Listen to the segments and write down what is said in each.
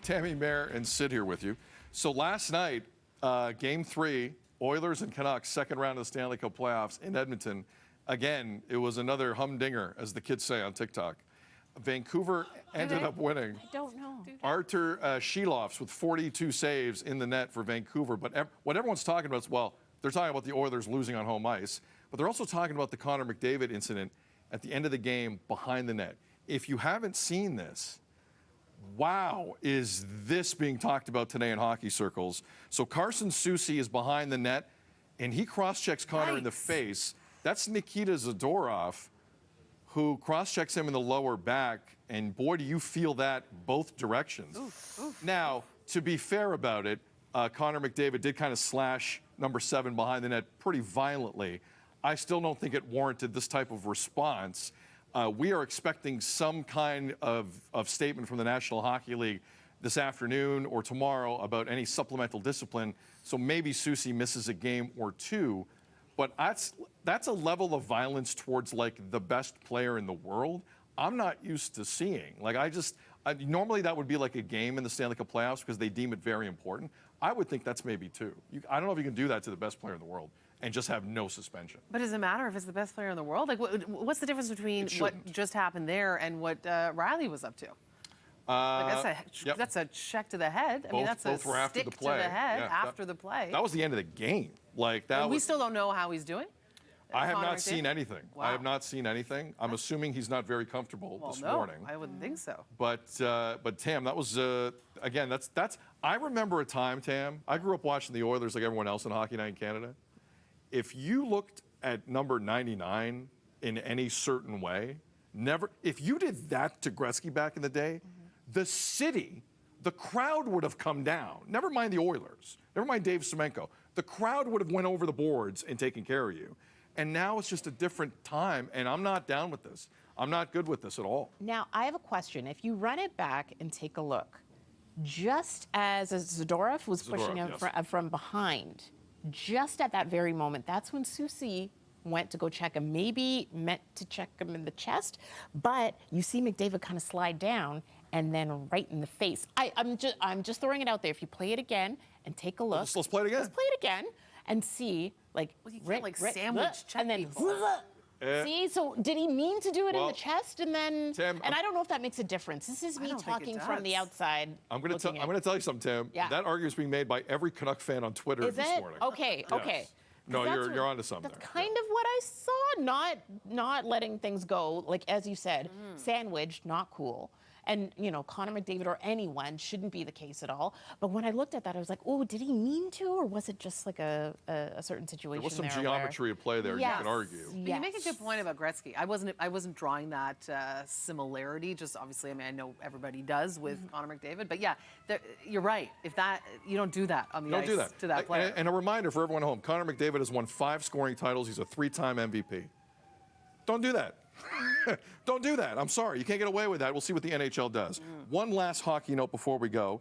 Tammie, Mayor, and Sid here with you. So last night, Game 3, Oilers and Canucks, second round of the Stanley Cup playoffs in Edmonton. Again, it was another humdinger, as the kids say on TikTok. Vancouver ended up winning. I don't know. Artur Shelofs with 42 saves in the net for Vancouver. But what everyone's talking about is, well, they're talking about the Oilers losing on home ice, but they're also talking about the Connor McDavid incident at the end of the game behind the net. If you haven't seen this, wow, is this being talked about today in hockey circles? So Carson Soucy is behind the net, and he cross-checks Connor in the face. That's Nikita Zadorov, who cross-checks him in the lower back, and boy, do you feel that both directions. Now, to be fair about it, Connor McDavid did kind of slash number 7 behind the net pretty violently. I still don't think it warranted this type of response. We are expecting some kind of statement from the National Hockey League this afternoon or tomorrow about any supplemental discipline, so maybe Soucy misses a game or two. But that's a level of violence towards, like, the best player in the world I'm not used to seeing. Like, normally that would be like a game in the Stanley Cup playoffs because they deem it very important. I would think that's maybe 2. I don't know if you can do that to the best player in the world and just have no suspension. But does it matter if it's the best player in the world? Like, what's the difference between what just happened there and what Riley was up to? Like that's a check to the head. I mean, that's a stick to the head after the play. That was the end of the game. Like that. And we still don't know how he's doing. I have not seen anything. Wow. I have not seen anything. I'm assuming he's not very comfortable this morning. I wouldn't think so. But Tam, that was again. That's. I remember a time, Tam. I grew up watching the Oilers like everyone else in Hockey Night in Canada. If you looked at number 99 in any certain way, if you did that to Gretzky back in the day, the city, the crowd would have come down. Never mind the Oilers. Never mind Dave Semenko. The crowd would have went over the boards and taken care of you. And now it's just a different time, and I'm not down with this. I'm not good with this at all. Now, I have a question. If you run it back and take a look, just as Zadorov was pushing him from behind, just at that very moment, that's when Soucy went to go check him. Maybe meant to check him in the chest, but you see McDavid kind of slide down and then right in the face. I'm just throwing it out there. If you play it again and take a look. Let's play it again. Let's play it again and see, like, you can't sandwich check and then people. See, so did he mean to do it in the chest and then? Tim, and I don't know if that makes a difference. This is me talking from the outside. I'm going to tell you something, Tim. Yeah. That argument is being made by every Canuck fan on Twitter this morning. Okay, yes. okay. No, you're onto something. That's kind of what I saw. Not letting things go, like as you said, sandwiched, not cool. And, you know, Connor McDavid or anyone shouldn't be the case at all. But when I looked at that, I was like, oh, did he mean to, or was it just like a certain situation? There was some geometry at play there. Yes. You can argue. But you make a good point about Gretzky. I wasn't drawing that similarity. Just obviously, I mean, I know everybody does with Connor McDavid. But yeah, you're right. If you don't do that on the ice to that player. And a reminder for everyone at home: Connor McDavid has won 5 scoring titles. He's a 3-time MVP. Don't do that. Don't do that. I'm sorry. You can't get away with that. We'll see what the NHL does. One last hockey note before we go.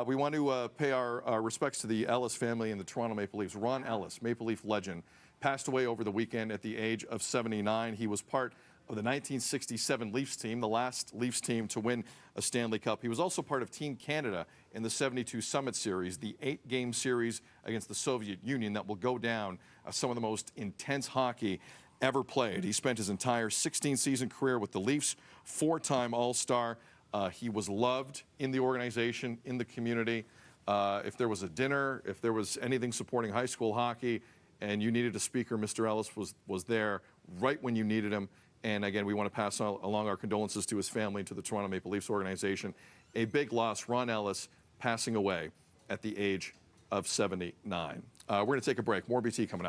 We want to pay our respects to the Ellis family and the Toronto Maple Leafs. Ron Ellis, Maple Leaf legend, passed away over the weekend at the age of 79. He was part of the 1967 Leafs team, the last Leafs team to win a Stanley Cup. He was also part of Team Canada in the 72 Summit Series, the 8-game series against the Soviet Union that will go down as some of the most intense hockey ever played. He spent his entire 16-season career with the Leafs, 4-time All-Star. He was loved in the organization, in the community. If there was a dinner, if there was anything supporting high school hockey, and you needed a speaker, Mr. Ellis was there right when you needed him. And again, we want to pass along our condolences to his family and to the Toronto Maple Leafs organization. A big loss, Ron Ellis passing away at the age of 79. We're going to take a break. More BT coming up.